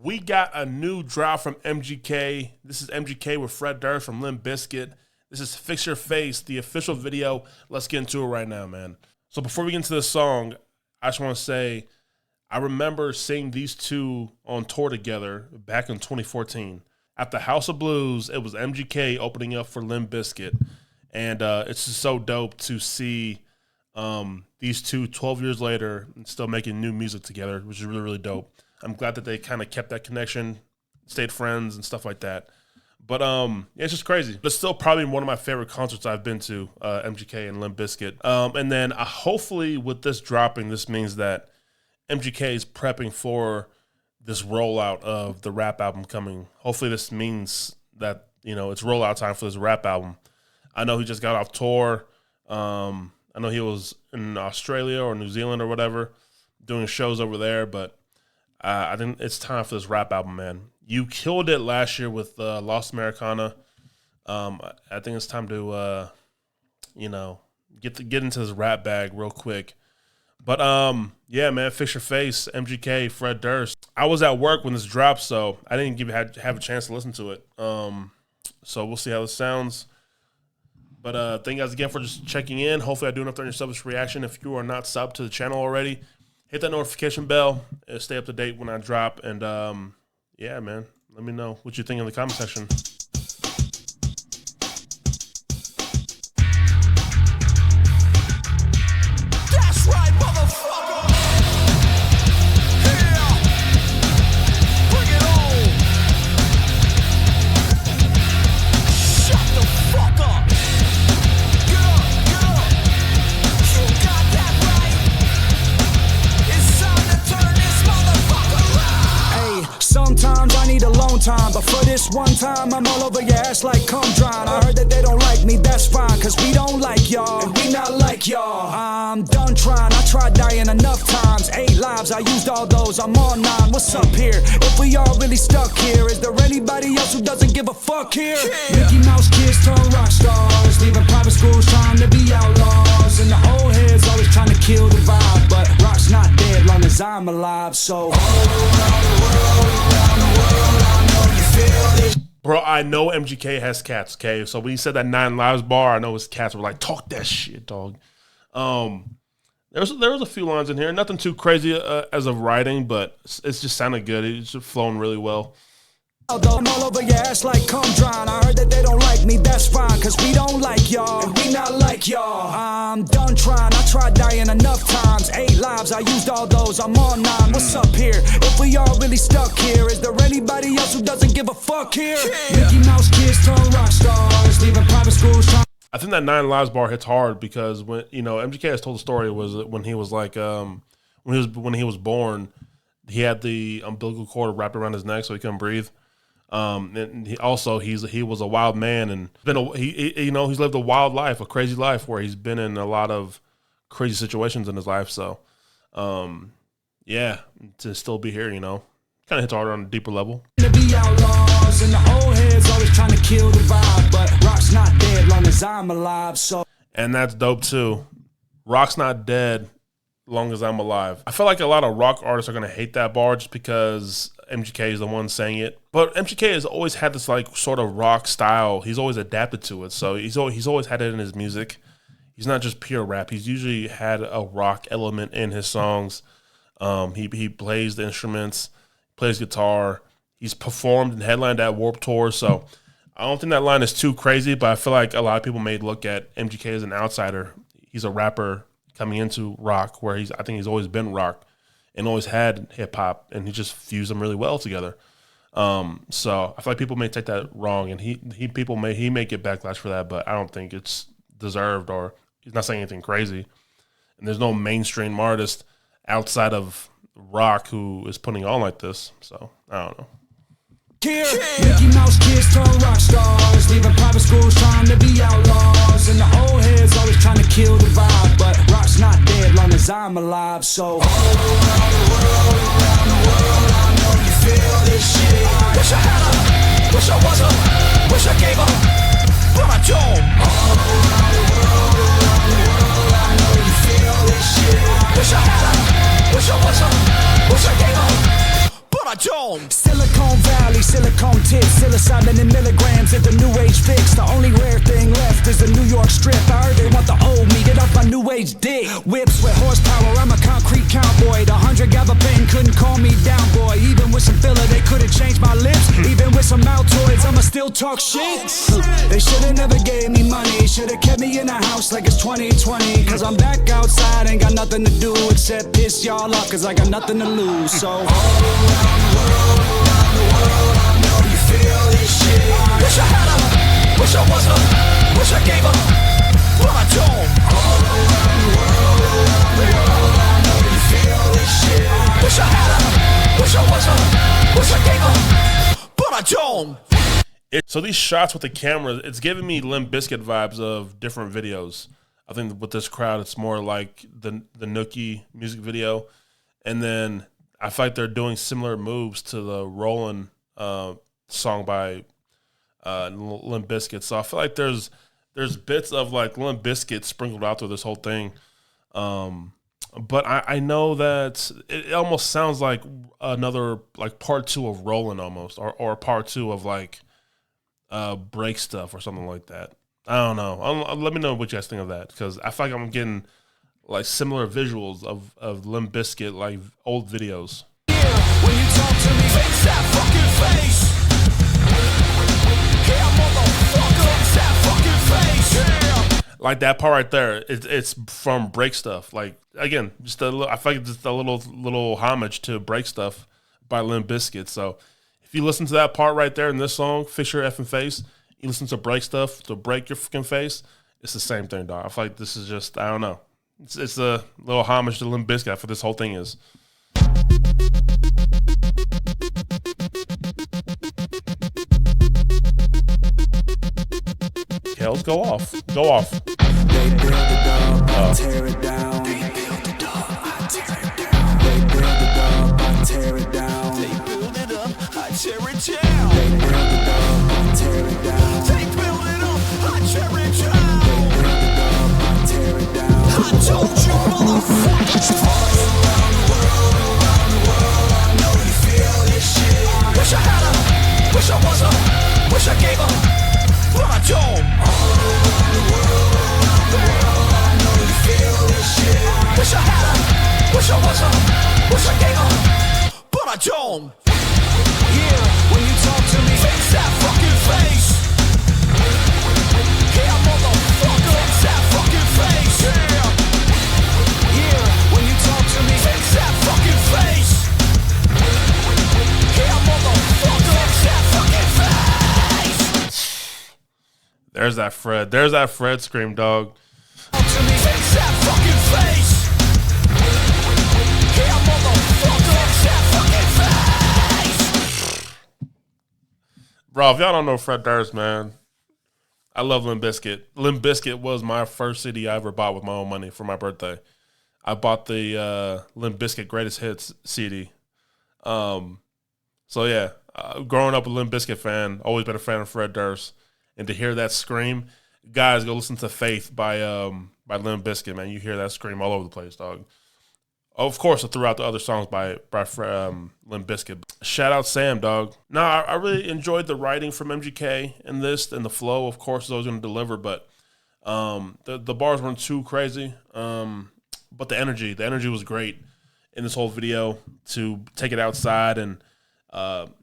We got a new drop from MGK. This is MGK with Fred Durst from Limp Bizkit. This is Fix Your Face, the official video. Let's get into it right now, man. So before we get into this song, I just want to say I remember seeing these two on tour together back in 2014. At the House of Blues, it was MGK opening up for Limp Bizkit. And it's just so dope to see these two 12 years later and still making new music together, which is really, really dope. I'm glad that they kind of kept that connection, stayed friends and stuff like that. But it's just crazy. It's still probably one of my favorite concerts I've been to, MGK and Limp Bizkit. And then hopefully with this dropping, this means that MGK is prepping for this rollout of the rap album coming. Hopefully this means that, you know, it's rollout time for this rap album. I know he just got off tour. I know he was in Australia or New Zealand or whatever, doing shows over there, but I think it's time for this rap album, man. You killed it last year with Lost Americana. I think it's time to, get into this rap bag real quick. But, yeah, man, Fix Your Face, MGK, Fred Durst. I was at work when this dropped, so I didn't have a chance to listen to it. So we'll see how this sounds. But thank you guys again for just checking in. Hopefully I do enough on your subs reaction. If you are not subbed to the channel already, hit that notification bell. Stay up to date when I drop. And, yeah, man, let me know what you think in the comment section. That's right, motherfucker! Yeah! Bring it on! Shut the fuck up! Get up, get up! You got that right! It's time to turn this motherfucker around! Hey, sometimes I need alone time, but for this one time I'm all over your ass like cum drying. I heard that they don't like me, that's fine, cause we don't like y'all, and we not like y'all. I'm done trying, I tried dying enough times. 8 lives, I used all those, I'm on 9. What's up here? If we all really stuck here, is there anybody else who doesn't give a fuck here? Yeah. Mickey Mouse kids turn rock stars, leaving private schools trying to be outlaws, and the old heads always trying to kill the vibe, but rock's not dead long as I'm alive. So all around the world, I know you feel this. Bro, I know MGK has cats, okay? So when he said that 9 Lives bar, I know his cats were like, talk that shit, dog. There was a few lines in here. Nothing too crazy as of writing, but it's just sounded good. It's just flowing really well. Although I'm all over your ass like cum drying. I heard that they don't like me, that's fine, cause we don't like y'all, and we not like y'all. I'm done trying, I tried dying enough times. 8 lives, I used all those, I'm on 9. What's up here? If we all really stuck here, is there anybody else who doesn't give a fuck here? Yeah. Mickey Mouse kids turn rock stars, leaving private schools trying. I think that 9 Lives bar hits hard because when MGK has told the story was when he was like when he was born, he had the umbilical cord wrapped around his neck so he couldn't breathe. And he was a wild man and he's lived a wild life, a crazy life where he's been in a lot of crazy situations in his life. So, yeah, to still be here, kind of hits harder on a deeper level. To be outlaws, and the old heads always trying to kill the vibe, but rock's not dead long as I'm alive. So, and that's dope too. Rock's not dead long as I'm alive. I feel like a lot of rock artists are gonna hate that bar just because MGK is the one saying it. But MGK has always had this like sort of rock style. He's always adapted to it. So he's always had it in his music. He's not just pure rap. He's usually had a rock element in his songs. He plays the instruments, plays guitar. He's performed and headlined at Warped Tour. So I don't think that line is too crazy, but I feel like a lot of people may look at MGK as an outsider. He's a rapper coming into rock where I think he's always been rock and always had hip hop, and he just fused them really well together. So I feel like people may take that wrong, and he may get backlash for that, but I don't think it's deserved, or he's not saying anything crazy. And there's no mainstream artist outside of rock who is putting on like this. So I don't know. Here, Mickey Mouse kids turn rock stars, leaving private schools trying to be outlaws, and the old heads always trying to kill the vibe, but rock's not dead long as I'm alive. So all around the world, I know you feel this shit. Wish I had her, wish I was her, wish I gave her, but I don't. All around the world, I know you feel this shit. Wish I had her, wish I was her, wish I gave her, but I don't. Silicon Valley, silicone tips, psilocybin in milligrams is the new age fix. The only rare thing left is the New York strip. I heard they want the old me, get off my new age dick. Whips with horsepower, I'm a concrete cowboy. The 100 gabapentin couldn't calm me down, boy. Even with some filler, they couldn't change my lips. Even with some Altoids, I'ma still talk shit. They should've never gave me money, should've kept me in the house like it's 2020. Cause I'm back outside, ain't got nothing to do except piss y'all off, cause I got nothing to lose. So all around the world, I know you feel this shit. Wish I had her, wish I was her, wish I gave her, but I don't. All around the world, I know you feel this shit. Wish I had her, wish I was her, wish I gave her, but I don't. So these shots with the camera, it's giving me Limp Bizkit vibes of different videos. I think with this crowd, it's more like the Nookie music video. And then I feel like they're doing similar moves to the Rollin' song by Limp Bizkit. So I feel like there's bits of like Limp Bizkit sprinkled out through this whole thing. But I know that it almost sounds like another like part 2 of Rollin' almost, or part 2 of like Break Stuff or something like that. I don't know. Let me know what you guys think of that, because I feel like I'm getting like similar visuals of Limp Bizkit, like old videos. When you talk to me, face that fucking face. Yeah, motherfucker, face that fucking face. Yeah. Like that part right there, it's from Break Stuff. Like again, just a little, I feel like just a little homage to Break Stuff by Limp Bizkit. So if you listen to that part right there in this song, Fix Your Effing Face, you listen to Break Stuff to Break Your Fucking Face, it's the same thing, dog. I feel like this is just, I don't know. It's a little homage to Limp Bizkit for this whole thing is. Hells, go off. Go off. They build it up, I tear it down. They build it up, I tear it down. They build it up, I tear it down. They build it up, I tear it down. They build it up, I tear it down. They build it up, I tear it down. They build it up, I tear it down. I told you, motherfuckers. All around the world, I know you feel this shit. Wish I had her, wish I was her, wish I gave her, but I don't. All around the world, I know you feel this shit. Wish I had her, wish I was her, wish I gave her, but I don't. Yeah, when you talk to me, Face that fucking face. Yeah, motherfucker, face that fucking face. Yeah, yeah, when you talk to me, face that fucking face. Yeah, motherfucker, face that fucking face. There's that Fred. There's that Fred scream, dog. Talk to me, face that fucking face. Yeah, motherfucker, face that fucking face. Bro, if y'all don't know Fred Durst, man, I love Limp Bizkit. Limp Bizkit was my first CD I ever bought with my own money for my birthday. I bought the Limp Bizkit Greatest Hits CD. So yeah, growing up a Limp Bizkit fan, always been a fan of Fred Durst. And to hear that scream, guys, go listen to Faith by Limp Bizkit, man. You hear that scream all over the place, dog. Of course, throughout the other songs by Limp Bizkit. Shout out Sam, dog. No, I really enjoyed the writing from MGK in this, and the flow, of course, is always going to deliver, but the bars weren't too crazy. But the energy was great in this whole video to take it outside and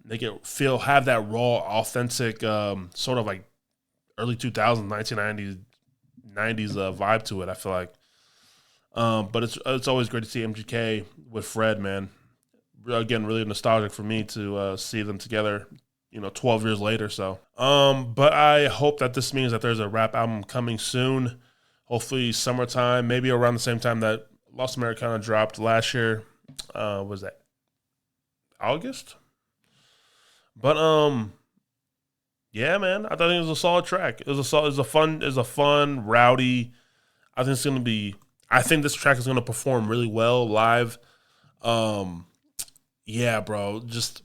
make it have that raw, authentic, sort of like early 2000s, 1990s vibe to it, I feel like. But it's always great to see MGK with Fred, man. Again, really nostalgic for me to see them together, 12 years later. So, but I hope that this means that there's a rap album coming soon. Hopefully summertime, maybe around the same time that Lost Americana dropped last year. Was that August? But yeah, man, I thought it was a solid track. It was a fun, rowdy. I think it's gonna be. I think this track is gonna perform really well live. Yeah, bro, just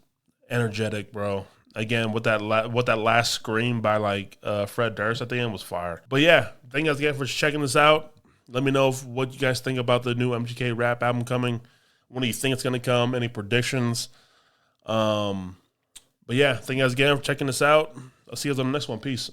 energetic, bro. Again, with that last scream by Fred Durst at the end was fire. But yeah, thank you guys again for checking this out. Let me know what you guys think about the new MGK rap album coming. When do you think it's gonna come? Any predictions? But yeah, thank you guys again for checking this out. I'll see you guys on the next one. Peace.